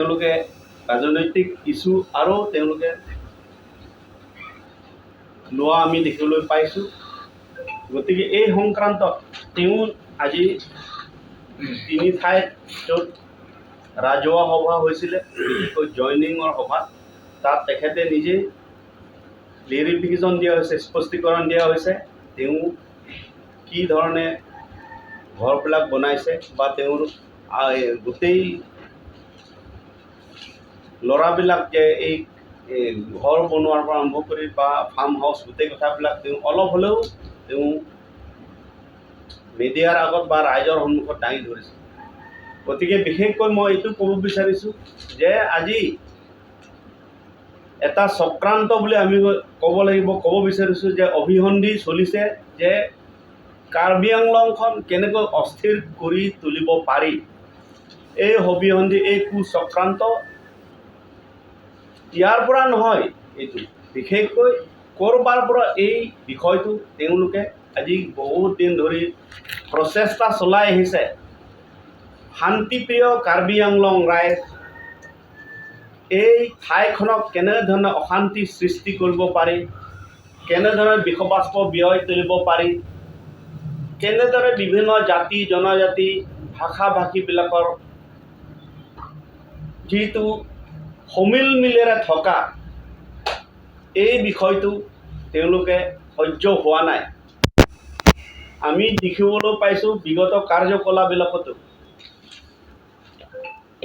তেওঁলোকে ৰাজনৈতিক ইছ্যু আৰু তেওঁলোকে লোৱা আমি দেখিবলৈ পাইছোঁ। গতিকে এই সংক্ৰান্তত তেওঁ আজি তিনি ঠাইত য'ত ৰাজহুৱা সভা হৈছিলে, বিশেষকৈ জইনিঙৰ সভা, তাত তেখেতে নিজে ক্লেৰিফিকেশ্যন দিয়া হৈছে, স্পষ্টীকৰণ দিয়া হৈছে তেওঁ কি ধৰণে ঘৰবিলাক বনাইছে বা তেওঁৰ গোটেই ল'ৰাবিলাক যে এই ঘৰ বনোৱাৰ পৰা আৰম্ভ কৰি বা ফাৰ্ম হাউচ গোটেই কথাবিলাক তেওঁ অলপ হ'লেও তেওঁ মিডিয়াৰ আগত বা ৰাইজৰ সন্মুখত দাঙি ধৰিছে। গতিকে বিশেষকৈ মই এইটো ক'ব বিচাৰিছোঁ যে আজি এটা চক্ৰান্ত বুলি আমি ক'ব বিচাৰিছোঁ যে অভিসন্ধি চলিছে যে কাৰ্বি আংলংখন কেনেকৈ অস্থিৰ কৰি তুলিব পাৰি। এই অভিসন্ধি, এই কুচক্ৰান্ত ইয়াৰ পৰা নহয়, এইটো বিশেষকৈ ক'ৰবাৰ পৰা এই বিষয়টো তেওঁলোকে আজি বহুত দিন ধৰি প্ৰচেষ্টা চলাই আহিছে। শান্তিপ্ৰিয় কাৰ্বি আংলং ৰাইজ এই ঠাইখনক কেনেধৰণে অশান্তি সৃষ্টি কৰিব পাৰি, কেনেধৰণে বিষবাষ্প বিয়য় তুলিব পাৰি, কেনেদৰে বিভিন্ন জাতি জনজাতি ভাষা ভাষীবিলাকৰ যিটো সমিলমিলেৰে থকা এই বিষয়টো তেওঁলোকে সহ্য হোৱা নাই। আমি দেখিবলৈ পাইছোঁ বিগত কাৰ্যকলাপবিলাকতো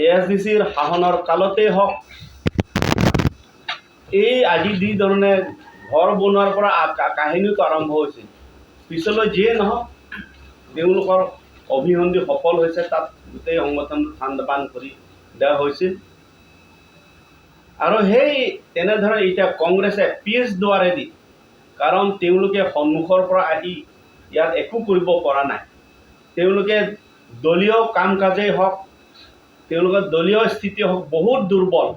ASDCৰ শাসনৰ কালতেই হওক, এই আজি যি ধৰণে ঘৰ বনোৱাৰ পৰা কাহিনীটো আৰম্ভ হৈছিল, পিছলৈ যিয়ে নহওক তেওঁলোকৰ অভিসন্ধি সফল হৈছে, তাত গোটেই সংগঠন থান কৰি দিয়া হৈছিল। আৰু সেই তেনেধৰণে এতিয়া কংগ্ৰেছে পিছ দুৱাৰেদি, কাৰণ তেওঁলোকে সন্মুখৰ পৰা আহি ইয়াত একো কৰিব পৰা নাই। তেওঁলোকে দলীয় কাম কাজেই হওক, তেওঁলোকৰ দলীয় স্থিতি হওক বহুত দুৰ্বল।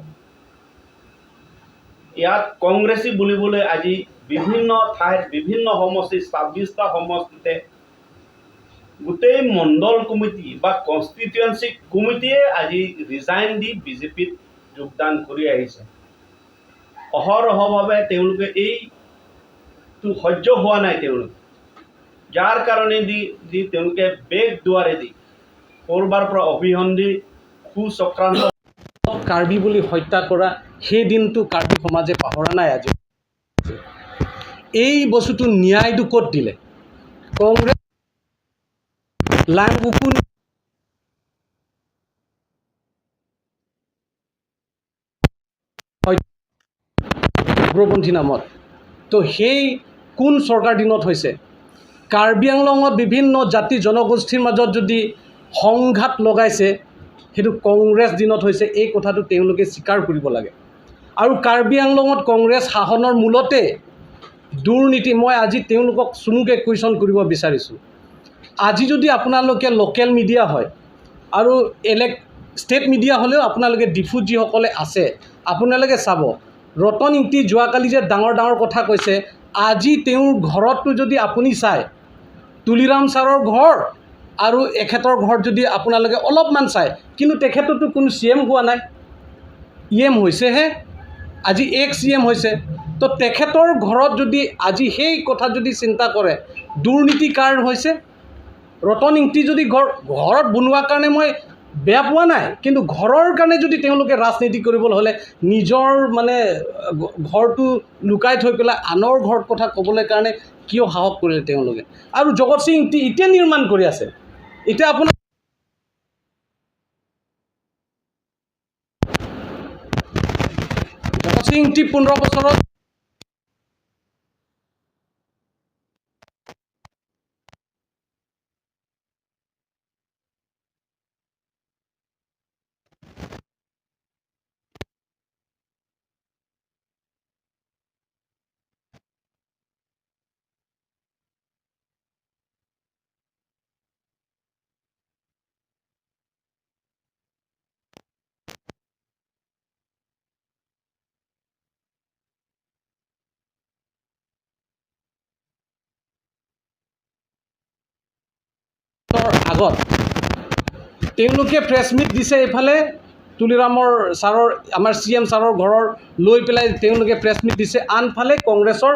ইয়াত কংগ্ৰেছী বুলিবলৈ আজি বিভিন্ন ঠাইত বিভিন্ন সমষ্টি 26টা সমষ্টিতে গোটেই মণ্ডল কমিটি বা কনষ্টিটুৱেঞ্চি কমিটিয়ে আজি ৰিজাইন দি বিজেপিত যোগদান কৰি আহিছে। অহৰহভাৱে তেওঁলোকে এইটো সহ্য হোৱা নাই তেওঁলোকে, যাৰ কাৰণে দি তেওঁলোকে বেগ দুৱাৰেদি ক'ৰবাৰ পৰা অভিসন্ধি কুচক্ৰান্ত কাৰ্বি বুলি হত্যা কৰা সেই দিনটো কাৰ্বি সমাজে পাহৰা নাই। আজি এই বস্তুটো ন্যায়টো ক'ত দিলে? কংগ্ৰেছ লাংগুকুন উগ্ৰপন্থী নামত, তো সেই কোন চৰকাৰ দিনত হৈছে? কাৰ্বি আংলঙত বিভিন্ন জাতি জনগোষ্ঠীৰ মাজত যদি সংঘাত লগাইছে, সেইটো কংগ্ৰেছ দিনত হৈছে। এই কথাটো তেওঁলোকে স্বীকাৰ কৰিব লাগে। আৰু কাৰ্বি আংলঙত কংগ্ৰেছ শাসনৰ মূলতে দুৰ্নীতি। মই আজি তেওঁলোকক চমুকৈ কুৱেশ্যন কৰিব বিচাৰিছোঁ। আজি যদি আপোনালোকে লোকেল মিডিয়া হয় আৰু ষ্টেট মিডিয়া হ'লেও আপোনালোকে ডিফুত যিসকলে আছে, আপোনালোকে চাব ৰতন ইংতি যোৱাকালি যে ডাঙৰ ডাঙৰ কথা কৈছে, আজি তেওঁৰ ঘৰতটো যদি আপুনি চায়, তুলিৰাম ছাৰৰ ঘৰ আৰু এখেতৰ ঘৰত যদি আপোনালোকে অলপমান চায়, কিন্তু তেখেততো কোনো CM হোৱা নাই, EM হৈছেহে, আজি CM হৈছে। তো তেখেতৰ ঘৰত যদি আজি সেই কথা যদি চিন্তা কৰে, দুৰ্নীতি কাৰ হৈছে? ৰতন ইংতি যদি ঘৰত বনোৱাৰ কাৰণে মই বেয়া পোৱা নাই, কিন্তু ঘৰৰ কাৰণে যদি তেওঁলোকে ৰাজনীতি কৰিবলৈ হ'লে নিজৰ মানে ঘৰটো লুকাই থৈ পেলাই আনৰ ঘৰত কথা ক'বলৈ কাৰণে কিয় সাহস কৰিলে তেওঁলোকে? আৰু জগত সিং ইংতি এতিয়া নিৰ্মাণ কৰি আছে। এতিয়া আপোনাৰ জগত সিং ইংতি 15 বছৰত আগত তেওঁলোকে প্ৰেছ মিট দিছে, এইফালে তুলিৰামৰ ছাৰৰ আমাৰ CM ছাৰৰ ঘৰৰ লৈ পেলাই তেওঁলোকে প্ৰেছ মিট দিছে। আনফালে কংগ্ৰেছৰ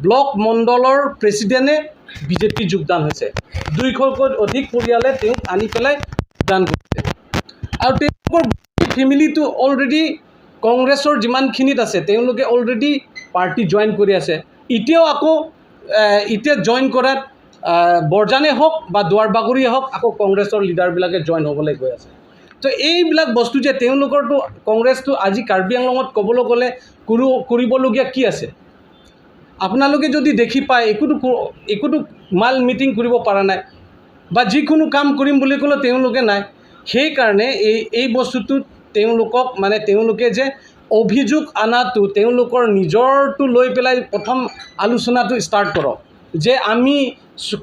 ব্লক মণ্ডলৰ প্ৰেছিডেণ্টে বিজেপি যোগদান হৈছে। 200তকৈ অধিক পৰিয়ালে তেওঁক আনি পেলাই যোগদান কৰিছে আৰু তেওঁলোকৰ ফেমিলিটো অলৰেডি কংগ্ৰেছৰ যিমানখিনিত আছে তেওঁলোকে অলৰেডি পাৰ্টি জইন কৰি আছে। এতিয়াও আকৌ এতিয়া জইন কৰাত বৰজানে হওক বা দুৱাৰবাগৰিয়ে হওক আকৌ কংগ্ৰেছৰ লিডাৰবিলাকে জইন হ'বলৈ গৈ আছে। তো এইবিলাক বস্তু যে তেওঁলোকৰতো কংগ্ৰেছটো আজি কাৰ্বি আংলঙত ক'বলৈ গ'লে কৰিবলগীয়া কি আছে? আপোনালোকে যদি দেখি পায় একোতো মাল মিটিং কৰিব পৰা নাই বা যিকোনো কাম কৰিম বুলি ক'লেও তেওঁলোকে নাই। সেইকাৰণে এই বস্তুটো তেওঁলোকক মানে তেওঁলোকে যে অভিযোগ আনাটো তেওঁলোকৰ নিজৰটো লৈ পেলাই প্ৰথম আলোচনাটো ষ্টাৰ্ট কৰক যে আমি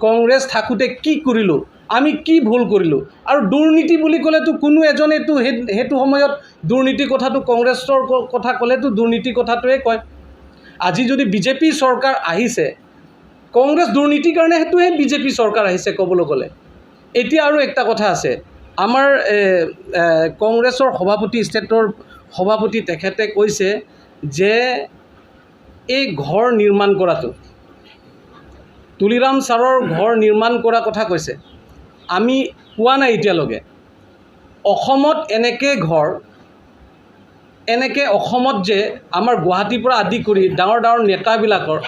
কংগ্ৰেছ থাকোঁতে কি কৰিলোঁ, আমি কি ভুল কৰিলোঁ। আৰু দুৰ্নীতি বুলি ক'লেতো কোনো এজনেতো সেইটো সময়ত দুৰ্নীতিৰ কথাটো কংগ্ৰেছৰ কথা ক'লেতো দুৰ্নীতিৰ কথাটোৱে কয়। আজি যদি বিজেপি চৰকাৰ আহিছে, কংগ্ৰেছ দুৰ্নীতিৰ কাৰণে সেইটোহে বিজেপি চৰকাৰ আহিছে ক'বলৈ গ'লে। এতিয়া আৰু একটা কথা আছে, আমাৰ কংগ্ৰেছৰ সভাপতি ষ্টেটৰ সভাপতি তেখেতে কৈছে যে এই ঘৰ নিৰ্মাণ কৰাটো তুলিৰাম ছাৰৰ ঘৰ নিৰ্মাণ কৰা কথা কৈছে। আমি পোৱা নাই এতিয়ালৈকে অসমত এনেকৈ অসমত যে আমাৰ গুৱাহাটীৰ পৰা আদি কৰি ডাঙৰ ডাঙৰ নেতাবিলাকৰ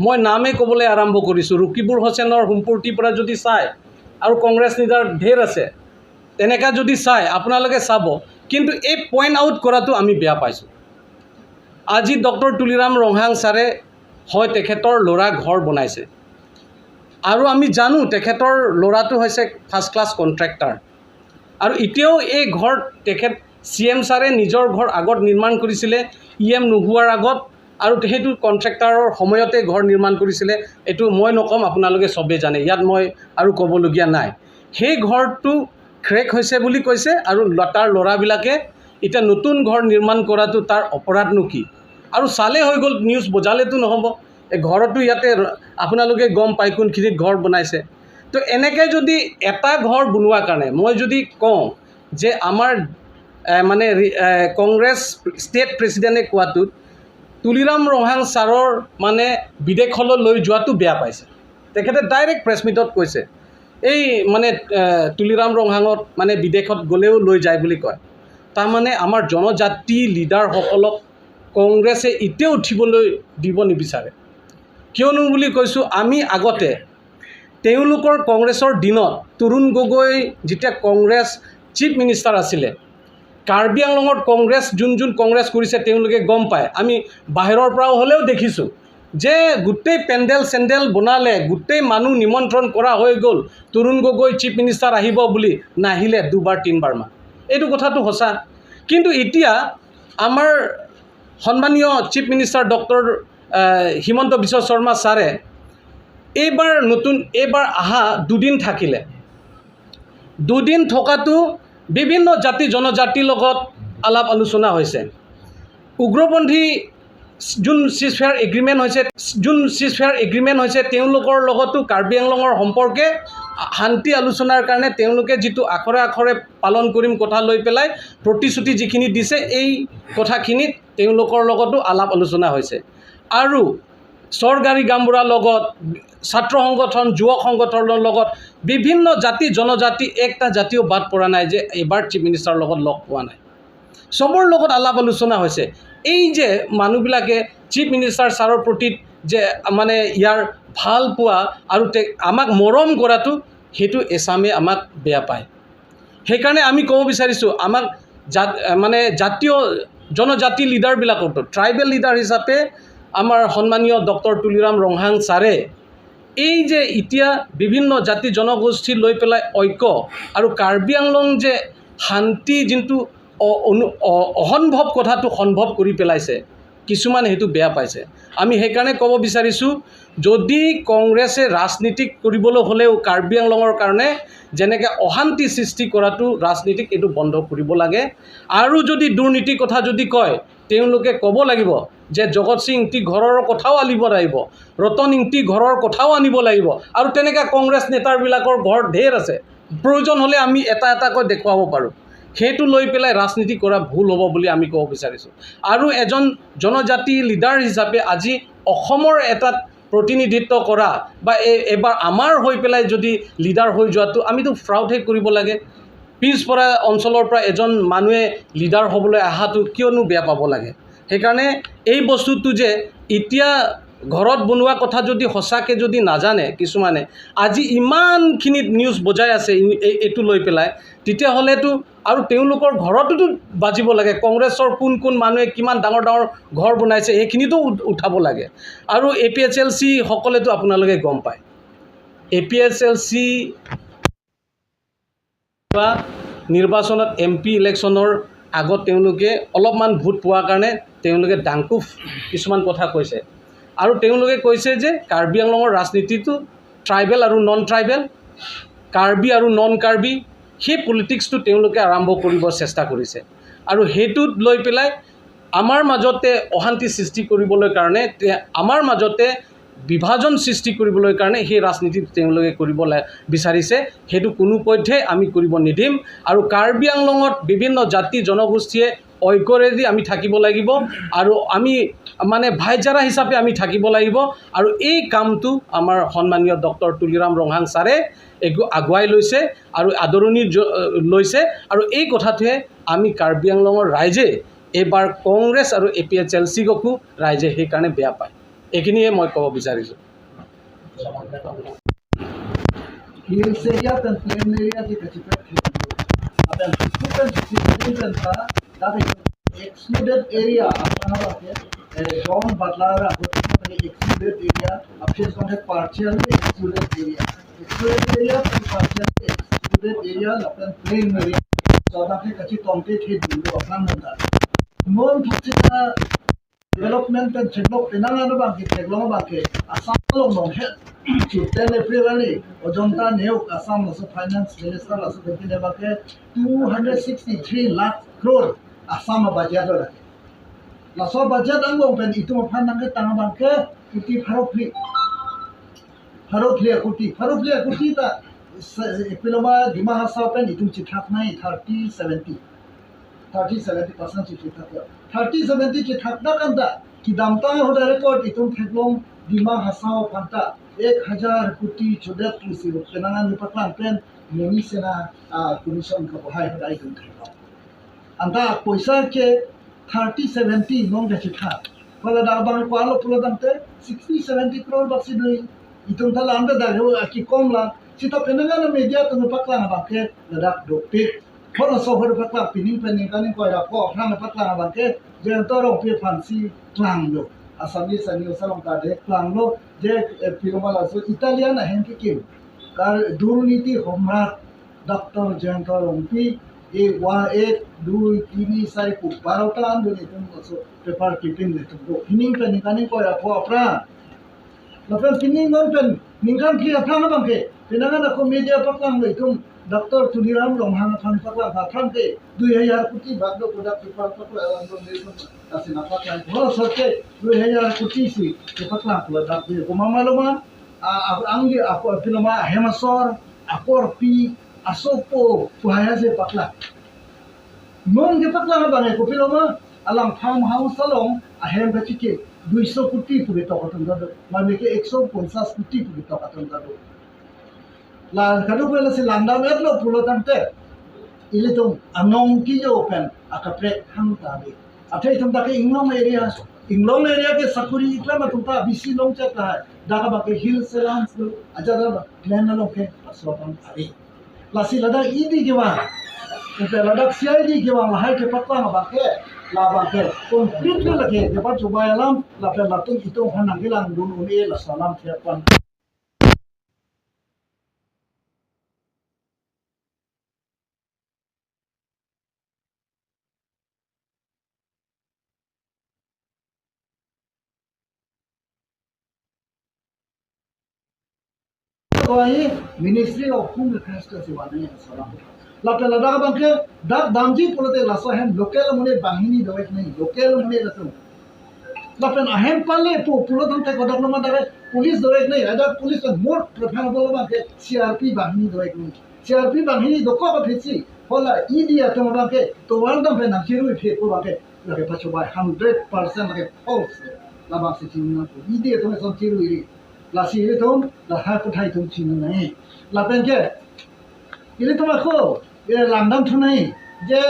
মই নামেই ক'বলৈ আৰম্ভ কৰিছোঁ। ৰকিবুল হুছেইনৰ সম্পত্তিৰ পৰা যদি চায় আৰু কংগ্ৰেছ লিডাৰ ঢেৰ আছে, তেনেকৈ যদি চায় আপোনালোকে চাব। কিন্তু এই পইণ্ট আউট কৰাটো আমি বেয়া পাইছোঁ। আজি ডক্টৰ তুলিৰাম ৰংহাং ছাৰে হয় তেখেতৰ ল'ৰা ঘৰ বনাইছে আৰু আমি জানো তেখেতৰ ল'ৰাটো হৈছে ফাৰ্ষ্ট ক্লাছ কণ্ট্ৰেক্টাৰ আৰু এতিয়াও এই ঘৰ তেখেত CM ছাৰে নিজৰ ঘৰ আগত নিৰ্মাণ কৰিছিলে EM নোহোৱাৰ আগত আৰু সেইটো কণ্ট্ৰেক্টাৰৰ সময়তে ঘৰ নিৰ্মাণ কৰিছিলে। এইটো মই নক'ম, আপোনালোকে চবেই জানে, ইয়াত মই আৰু ক'বলগীয়া নাই। সেই ঘৰটো ক্ৰেক হৈছে বুলি কৈছে আৰু তাৰ ল'ৰাবিলাকে এতিয়া নতুন ঘৰ নিৰ্মাণ কৰাটো তাৰ অপৰাধনো কি? আৰু চালে হৈ গ'ল, নিউজ বজালেতো নহ'ব। এই ঘৰতো ইয়াতে আপোনালোকে গম পায় কোনখিনিত ঘৰ বনাইছে। তো এনেকৈ যদি এটা ঘৰ বনোৱাৰ কাৰণে মই যদি কওঁ যে আমাৰ মানে কংগ্ৰেছ ষ্টেট প্ৰেছিডেণ্টে কোৱাটোত তুলিৰাম ৰংহাং ছাৰৰ মানে বিদেশলৈ লৈ যোৱাটো বেয়া পাইছে। তেখেতে ডাইৰেক্ট প্ৰেছ মিটত কৈছে এই মানে তুলিৰাম ৰংহাঙত মানে বিদেশত গ'লেও লৈ যায় বুলি কয়। তাৰমানে আমাৰ জনজাতি লিডাৰসকলক কংগ্ৰেছে এতিয়াও উঠিবলৈ দিব নিবিচাৰে। কিয়নো বুলি কৈছোঁ, আমি আগতে তেওঁলোকৰ কংগ্ৰেছৰ দিনত তৰুণ গগৈ যেতিয়া কংগ্ৰেছ চিফ মিনিষ্টাৰ আছিলে, কাৰ্বি আংলঙত কংগ্ৰেছ যোন কংগ্ৰেছ কৰিছে তেওঁলোকে গম পায়। আমি বাহিৰৰ পৰাও হ'লেও দেখিছোঁ যে গোটেই পেণ্ডেল চেণ্ডেল বনালে, গোটেই মানুহ নিমন্ত্ৰণ কৰা হৈ গ'ল তৰুণ গগৈ চিফ মিনিষ্টাৰ আহিব বুলি, নাহিলে 2বাৰ 3বাৰমান। এইটো কথাটো সঁচা। কিন্তু এতিয়া আমাৰ সন্মানীয় chief minister doctor Himanta Biswa Sarma ছাৰে এইবাৰ অহা 2 দিন থাকিলে। 2 দিন থকাটো বিভিন্ন জাতি জনজাতিৰ লগত আলাপ আলোচনা হৈছে। উগ্ৰপন্থী যোন চিজফেয়াৰ এগ্ৰিমেণ্ট হৈছে তেওঁলোকৰ লগতো কাৰ্বি আংলঙৰ সম্পৰ্কে শান্তি আলোচনাৰ কাৰণে তেওঁলোকে যিটো আখৰে আখৰে পালন কৰিম কথা লৈ পেলাই প্ৰতিশ্ৰুতি যিখিনি দিছে, এই কথাখিনিত তেওঁলোকৰ লগতো আলাপ আলোচনা হৈছে। আৰু চৰকাৰী গামবুঢ়াৰ লগত, ছাত্ৰ সংগঠন, যুৱক সংগঠনৰ লগত বিভিন্ন জাতি জনজাতি একটা জাতিও বাদ পৰা নাই যে এইবাৰ চিফ মিনিষ্টাৰৰ লগত লগ পোৱা নাই। চবৰ লগত আলাপ আলোচনা হৈছে। এই যে মানুহবিলাকে চিফ মিনিষ্টাৰ ছাৰৰ প্ৰতি যে মানে ইয়াৰ ভাল পোৱা আৰু আমাক মৰম কৰাটো, সেইটো এছামে আমাক বেয়া পায়। সেইকাৰণে আমি ক'ব বিচাৰিছোঁ, আমাক মানে জাতীয় জনজাতি লিডাৰবিলাকতো ট্ৰাইবেল লিডাৰ হিচাপে আমাৰ সন্মানীয় ডক্টৰ তুলিৰাম ৰংহাং ছাৰে এই যে এতিয়া বিভিন্ন জাতি জনগোষ্ঠী লৈ পেলাই ঐক্য আৰু কাৰ্বি আংলং যে শান্তি যোনটো অসম্ভৱ কথাটো সম্ভৱ কৰি পেলাইছে, কিছুমানে সেইটো বেয়া পাইছে। আমি সেইকাৰণে ক'ব বিচাৰিছোঁ, যদি কংগ্ৰেছে ৰাজনীতিক কৰিবলৈ হ'লেও কাৰ্বি আংলঙৰ কাৰণে যেনেকৈ অশান্তি সৃষ্টি কৰাটো ৰাজনীতিক এইটো বন্ধ কৰিব লাগে। আৰু যদি দুৰ্নীতিৰ কথা যদি কয়, তেওঁলোকে ক'ব লাগিব যে জগত সিং ইংতি ঘৰৰ কথাও আনিব লাগিব, ৰতন ইংতি ঘৰৰ কথাও আনিব লাগিব। আৰু তেনেকৈ কংগ্ৰেছ নেতাবিলাকৰ ঘৰ ঢেৰ আছে, প্ৰয়োজন হ'লে আমি এটা এটাকৈ দেখুৱাব পাৰোঁ। সেইটো লৈ পেলাই ৰাজনীতি কৰা ভুল হ'ব বুলি আমি ক'ব বিচাৰিছোঁ। আৰু এজন জনজাতি লিডাৰ হিচাপে আজি অসমৰ এটাত প্ৰতিনিধিত্ব কৰা বা এবাৰ আমাৰ হৈ পেলাই যদি লিডাৰ হৈ যোৱাটো আমিতো প্ৰাউডহে কৰিব লাগে। পিছপৰা অঞ্চলৰ পৰা এজন মানুহে লিডাৰ হ'বলৈ অহাটো কিয়নো বেয়া পাব লাগে। সেইকাৰণে এই বস্তুটো যে এতিয়া ঘৰত বনোৱা কথা যদি সঁচাকৈ যদি নাজানে কিছুমানে আজি ইমানখিনি নিউজ বজাই আছে এইটো লৈ পেলাই, তেতিয়াহ'লেতো আৰু তেওঁলোকৰ ঘৰতোতো বাজিব লাগে। কংগ্ৰেছৰ কোন কোন মানুহে কিমান ডাঙৰ ডাঙৰ ঘৰ বনাইছে সেইখিনিতো উঠাব লাগে। আৰু APSLC সকলেতো আপোনালোকে গম পায়, APSLC বা নিৰ্বাচনত MP ইলেকশ্যনৰ আগত তেওঁলোকে অলপমান ভোট পোৱাৰ কাৰণে তেওঁলোকে ডাংকুফ কিছুমান কথা কৈছে। আৰু তেওঁলোকে কৈছে যে কাৰ্বি আংলঙৰ ৰাজনীতিটো ট্ৰাইবেল আৰু নন ট্ৰাইবেল, কাৰ্বি আৰু নন কাৰ্বি, সেই পলিটিক্সটো তেওঁলোকে আৰম্ভ কৰিব চেষ্টা কৰিছে। আৰু সেইটোত লৈ পেলাই আমাৰ মাজতে অশান্তি সৃষ্টি কৰিবলৈ কাৰণে, আমাৰ মাজতে বিভাজন সৃষ্টি কৰিবলৈ কাৰণে সেই ৰাজনীতিটো তেওঁলোকে কৰিব বিচাৰিছে। সেইটো কোনোপধ্যে আমি কৰিব নিদিম। আৰু কাৰ্বি আংলঙত বিভিন্ন জাতি জনগোষ্ঠীয়ে ঐক্যৰেদি আমি থাকিব লাগিব আৰু আমি মানে ভাইচাৰা হিচাপে আমি থাকিব লাগিব। আৰু এই কামটো আমাৰ সন্মানীয় ডক্টৰ তুলিৰাম ৰংহাং ছাৰে আগুৱাই লৈছে আৰু আদৰণি লৈছে। আৰু এই কথাটোৱে আমি কাৰ্বি আংলঙৰ ৰাইজে এইবাৰ কংগ্ৰেছ আৰু APSLCকো ৰাইজে সেইকাৰণে বেয়া পায়। এইখিনিয়ে মই ক'ব বিচাৰিছোঁ। Excluded area John Butler excluded area upstairs contact partially excluded area partially excluded area upon plain area so that kachi complete hit do apna nanda non thachita development and develop enana ba ke develop ba ke asam lo no he 10 April ani ojonta new assam also finance minister also dekine ba ke 263 lakh crore asam budget ora laso budget ang pen itu mapan nang tang bangke kuti farokli kuti ta epiloma dima hasa pen itu chithak nai 30-70% chithak 30-70 chithak na kanda ki damta hoda record itu thaklong dima hasa panta 1000 kuti chodet pusi penangan nipatlang pen moni sena commission ka bahai hoda itu thaklong anda poisa ke 30-70 non gachitha pala da bang kwalo pula dante 60-70 crore baksi dui itong thala anda da ki kom la sita penanga na media to pakla na bakke ladak dopik khono sohor pakla pining kaning ko ra ko khna na pakla na bakke je to ro pe fancy klang lo asami sanyo salong ka de klang lo je pilomala so italian hen ke kim kar durniti homrat dr jento rompi 1 2 3 4 ku 12 tahun dulu itu masuk paper keeping itu pining kaning ko ra ko apra lapan pining non pen ningkan ki apra na bangke penangan aku media paklang itu Dr. Tuliram Longhang Phan paklang phan ke 2000 kuti bagdo product paper paklang andon itu kasih napak yang ho sote 2000 kuti si paklang product dia kumama angge aku pinama hemasor akor pi asopo puhaya se paklang non ke paklang bangai ko pinama alang farmhouse salong ahem bachike 200 kuti puri tokaton dado mameke 150 kuti puri tokaton dado la kadu pela se landa metlo pulo tante ile tum anong ki jo pen akapre hang tabe athai tum ta ke inglong area ke sakuri itla ma tum ta bisi long chata hai daga ba ke hill salams lo aja da plan lo ke aswatan ari lasi lada idi ke wa ke lada CID ke wa hai ke patla ma ba ke la ba ke completely lage ke ba chuba alam la pe la tum itong hanang gilang dun uni la salam thiapan Ministry of Home Affairs to Siwana Salam. Lapel Lada Banke, that Damji Polote Lasohem, local money Bahini Dovetni, local money Lasso. Lapen Ahem Pale, Pulotan Tekodama, police Dovetni, other police and more preferable Banke, CRP Bahini Dovetni. CRP Bahini, the Copa Pitsi, hola idia to bangke to wanda pe na chiru phe ko bangke lage pacho bai 100% lage false la bang se chin na ko idia to son chiru iri la si ri to la ha ko thai to chin nai la pen ke iri to ma ko ye landam thu nai je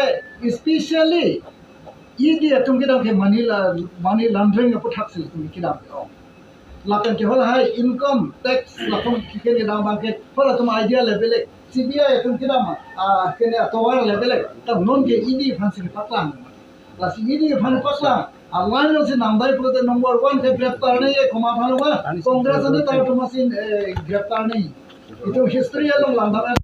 especially idia to ke dam ke money laundering ko thak sil to ki dam ko lapan ke hola hai income tax lapon ke ni dam bangke hola to idea level CBI itu kita mah kena tawar level tak non ke ini fansi patlang lah si ini fansi patlang Allah yang si nambai pulau nomor 1 ke graftar ni ye koma falu mah Kongres ni tahu tu masih graftar ni itu history yang langgar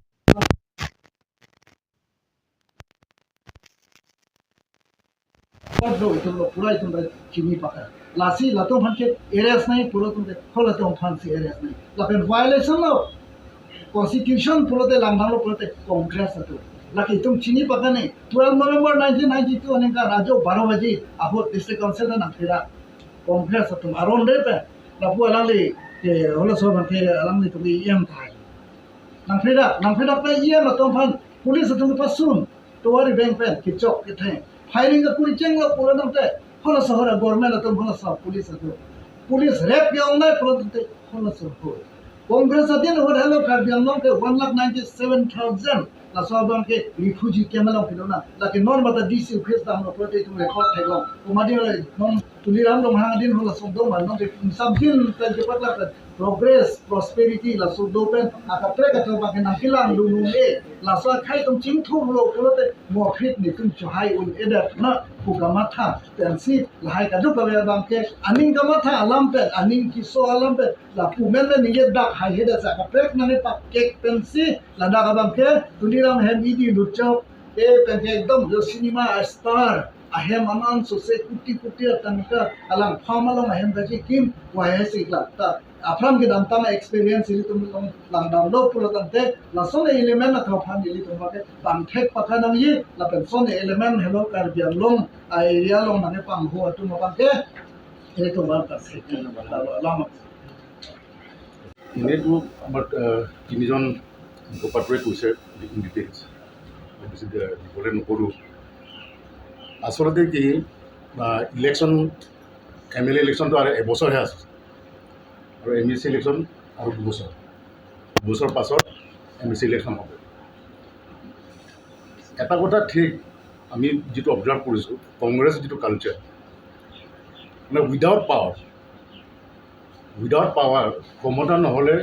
itu pura itu cini pakai lasi lato fansi areas ni pura tu hola tu fansi areas ni lapen violation lo Constitution pulote langdang pulote Congress itu. Laki itu cini pakai ni 12 November 1992 ni kan rajo 12 baju aku district council na kira Congress itu aron deh pe. Lapu alang li hola so bangke alang li tu IM thai. Nang kira pe IM atau pan polis itu pasun. Tuari bank pe kicok kita. Firing ke polis ceng lo pulau nang te. Hola sahara government atau hola sah polis itu. Polis rep yang naik pulau te hola sah. Congress adin ho hello karbiang long ke 1,97,000 la sabang ke refugee kemalong pilona la ke non mata DC office da no prote tu record thego kumadi non tuliram lo hang din ho la songdo man non ke samtin tan ke patla progress prosperity la songdo pen aka pre ka to ba ke nakilang lu e la sa khai tom ching thu lo prote mo fit ni tum chhai un edat na pugamatha tensi la hai ka du ka bang ke aning gamatha alam pe aning kiso alam pe la pumen ni ye dak hai heda sa ka prek na ne pak kek pensi la da ka bang ke tuliram hem idi luchok e pen ke ekdom jo cinema star ahem aman so se kuti tanka alang phamalong ahem gaji kim wa he sikla ta afram ke dam tama experience ili tum long lang dam lo pulo tante la sone element na tho phan ili tum ke pang thek pathanam yi la pen sone element hello kar bian long area long na ne pang ho tu ma pang ke ele to bar ta se lama এনেইতো আমাৰ তিনিজন মুখপাত্ৰই কৈছে in details বেছি দিবলৈ নকৰোঁ আচলতে কি ইলেকশ্যন MLA ইলেকশ্যনটো আৰু এবছৰহে আছে আৰু MEC ইলেকশ্যন আৰু দুবছৰ পাছত MEC ইলেকশ্যন হ'ব এটা কথা ঠিক আমি যিটো অবজাৰ্ভ কৰিছোঁ কংগ্ৰেছ যিটো কালচাৰ মানে উইদাউট পাৱাৰ ক্ষমতা নহ'লে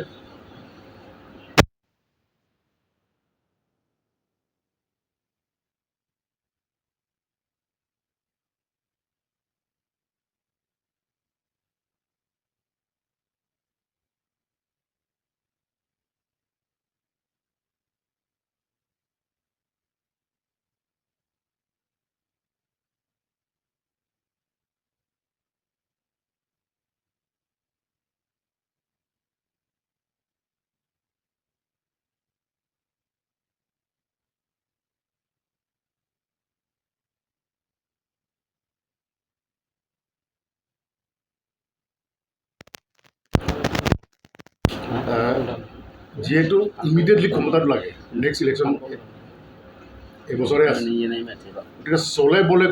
যিহেতু ইমিডিয়েটলি ক্ষমতাটো লাগে নেক্সট ইলেকশ্যন এবছৰে আছে গতিকে চলে বলে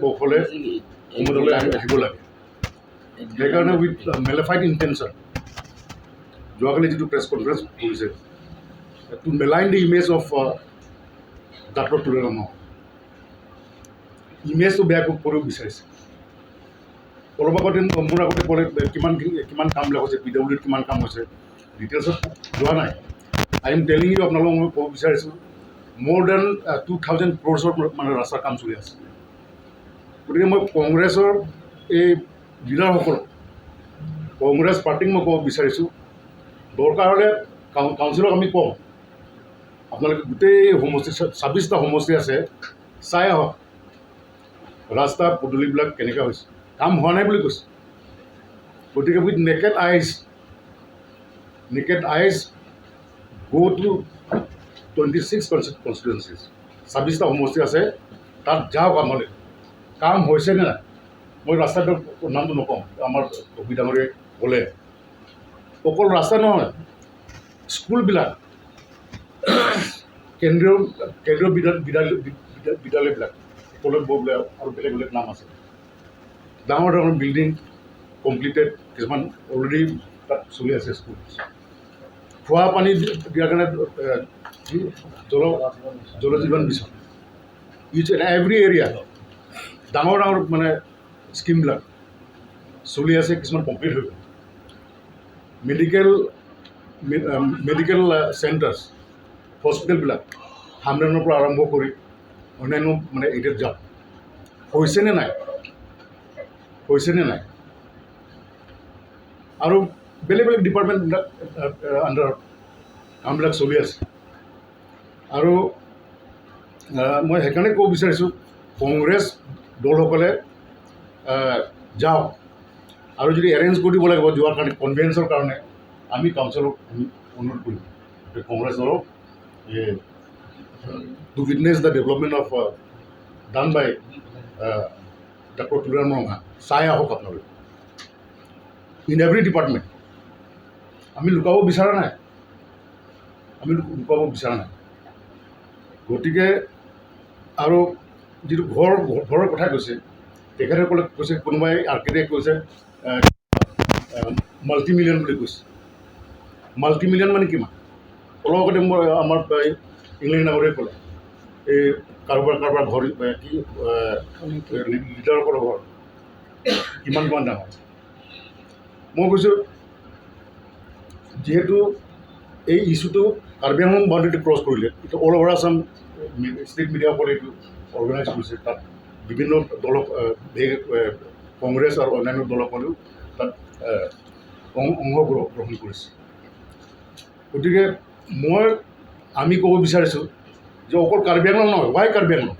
কৌশলে ক্ষমতালৈ আহিব লাগে সেইকাৰণে উইথ মেলিফাইড ইণ্টেনশ্যন যোৱাকালি যিটো প্ৰেছ কনফাৰেঞ্চ কৰিছে to malign the image of doctor তুলনাম ইমেজটো বেয়া কৰিব বিচাৰিছে অলপ আগতে মোৰ আগতে ক'লে কিমান কাম বিলাক হৈছে PWDত কিমান কাম হৈছে ডিটেইলছত যোৱা নাই আই এম টেলিং ইউ আপোনালোকক মই ক'ব বিচাৰিছোঁ মোৰ দেন 2,000 crores মানে ৰাস্তাৰ কাম চলি আছে গতিকে মই কংগ্ৰেছৰ এই লিডাৰসকলক কংগ্ৰেছ পাৰ্টিক মই ক'ব বিচাৰিছোঁ দৰকাৰ হ'লে কাউন্সিলক আমি কওঁ আপোনালোকে গোটেই সমষ্টি 26টা সমষ্টি আছে চাই আহক ৰাস্তা পদূলিবিলাক কেনেকুৱা হৈছে কাম হোৱা নাই বুলি কৈছে গতিকে with naked eyes go to 26 কনষ্টিটুৱেঞ্চিজ 26টা সমষ্টি আছে তাত যাওক আমালৈ কাম হৈছে নে নাই মই ৰাস্তাটোৰ নামটো নকওঁ আমাৰ কবি ডাঙৰীয়ে ক'লে অকল ৰাস্তা নহয় স্কুলবিলাক কেন্দ্ৰীয় বিদ্যালয়বিলাক কলেজ বোৰবিলাক আৰু বেলেগ বেলেগ নাম আছে ডাঙৰ ডাঙৰ বিল্ডিং কমপ্লিটেড কিছুমান অলৰেডি তাত চলি আছে স্কুল খোৱা পানী দিয়াৰ কাৰণে Jal Jeevan mission each and every area ডাঙৰ ডাঙৰ মানে স্কিমবিলাক চলি আছে কিছুমান কমপ্লিট হৈ গ'ল মেডিকেল চেণ্টাৰ্ছ হস্পিটেলবিলাক হামদানৰ পৰা আৰম্ভ কৰি অন্যান্য মানে এৰিয়াত যাওক হৈছেনে নাই আৰু বেলেগ বেলেগ ডিপাৰ্টমেণ্টবিলাক আণ্ডাৰত কামবিলাক চলি আছে আৰু মই সেইকাৰণে ক'ব বিচাৰিছোঁ কংগ্ৰেছ দলসকলে যাওক আৰু যদি এৰেঞ্জ কৰি দিব লাগিব যোৱাৰ কাৰণে কনভেঞ্চৰ কাৰণে আমি কাউন্সিলক আমি অনুৰোধ কৰিম কংগ্ৰেছ দলক to witness the development of done by doctor Tularam ৰঙা চাই আহক আপোনালোকে ইন এভৰি ডিপাৰ্টমেণ্ট আমি লুকাব বিচৰা নাই গতিকে আৰু যিটো ঘৰৰ কথা কৈছে তেখেতসকলে কৈছে কোনোবাই আৰ্কিটেক্ট কৈছে মাল্টিমিলিয়ন বুলি কৈছে মাল্টিমিলিয়ন মানে কিমান অলপ আগতে মই আমাৰ ইংলেণ্ড নাগৰিকে ক'লে এই কাৰোবাৰ ঘৰ কি লিডাৰসকলৰ ঘৰ কিমান ডাঙৰ মই কৈছোঁ যিহেতু এই ইছ্যুটো কাৰ্বি আংলং বাউণ্ডেৰীটো ক্ৰছ কৰিলে এইটো অল অভাৰ আছাম ষ্টেট মিডিয়াসকলে এইটো অৰ্গেনাইজ কৰিছে তাত বিভিন্ন দলক কংগ্ৰেছ আৰু অন্যান্য দলসকলেও তাত অংশগ্ৰহণ কৰিছে গতিকে আমি ক'ব বিচাৰিছোঁ যে অকল কাৰ্বি আংলং নহয় ৱাই কাৰ্বি আংলং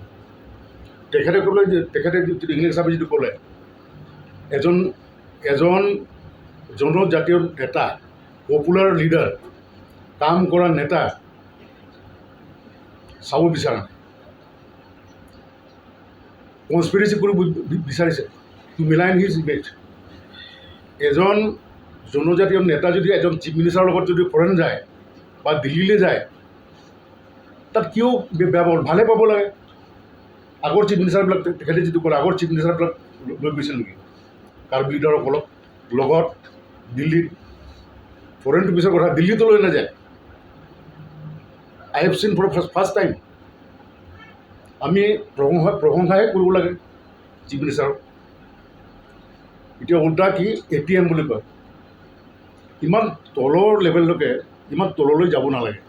তেখেতে ইংলিছ হিচাপে যিটো ক'লে এজন জনজাতীয় নেতা পপুলাৰ লিডাৰ কাম কৰা নেতা চাব বিচৰা নাই কনস্পিৰেচি কৰিব বিচাৰিছে টু মিলাইন হিজ ইমেজ এজন জনজাতীয় নেতা যদি এজন চিফ মিনিষ্টাৰৰ লগত যদি ফৰেন যায় বা দিল্লীলৈ যায় তাত কিয় বেয়া পাব ভালে পাব লাগে আগৰ চিফ মিনিষ্টাৰবিলাক তেখেতে যিটো ক'লে আগৰ চিফ মিনিষ্টাৰবিলাক লৈ গৈছিল নেকি কাৰ্বি লিডাৰসকলক লগত দিল্লীত ফৰেন টু পিছৰ কথা দিল্লীতো লৈ নাযায় আই হেভ চিন ফৰ ফাৰ্ষ্ট টাইম আমি প্ৰশংসাহে কৰিব লাগে চিফ মিনিষ্টাৰক এতিয়া উল্টা কি ATM বুলি কয় ইমান তলৰ লেভেললৈকে ইমান তললৈ যাব নালাগে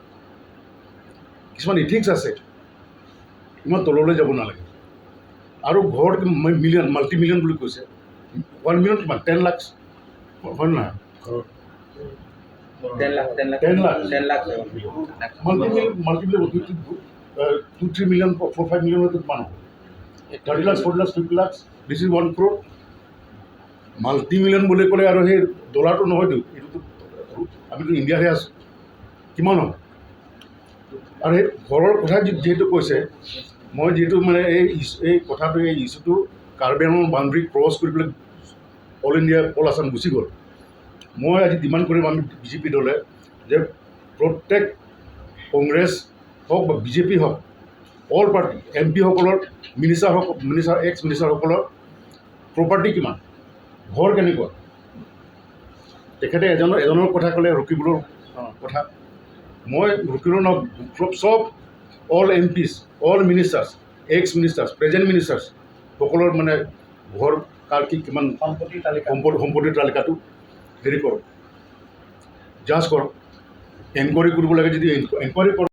কিছুমান ইথিক্স আছে ইমান তললৈ যাব নালাগে আৰু ঘৰ মাল্টিমিলিয়ন বুলি কৈছে 1 মিলিয়ন কিমান 10 লাখ হয় নহয় 10 লাখ মাল্টিমিলিয়ন 2-3 মিলিয়ন 4-5 মিলিয়ন কিমান হ'ব 30 lakh 40 lakh 50 lakh this is 1 crore multimillion বুলি ক'লে আৰু সেই ডলাৰটো নহয়তো এইটোতো আমিতো ইণ্ডিয়াহে আছোঁ কিমান হ'ব আৰু সেই ঘৰৰ কথা যিহেতু কৈছে মই যিহেতু মানে এই কথাটো এই ইছ্যুটো কাৰ্বি আংলং বাউণ্ডেৰী ক্ৰছ কৰি পেলাই অল ইণ্ডিয়া অল আছাম গুচি গ'ল মই আজি ডিমাণ্ড কৰিম আমি বিজেপি দলে যে প্ৰত্যেক কংগ্ৰেছ হওক বা বিজেপি হওক অল পাৰ্টি MP সকলৰ মিনিষ্টাৰ এক্স মিনিষ্টাৰসকলৰ প্ৰপাৰ্টি কিমান ঘৰ কেনেকুৱা তেখেতে এজনৰ কথা ক'লে ৰকিবুলৰ কথা মই ৰকিবুলৰ চব all MPs all ministers x ministers present ministers সকলৰ মানে ঘৰ কাৰ কিমান সম্পত্তিৰ তালিকাটো হেৰি কৰক জাজ কৰক এনকুৱাৰী কৰিব লাগে যদি এনকুৱাৰী কৰক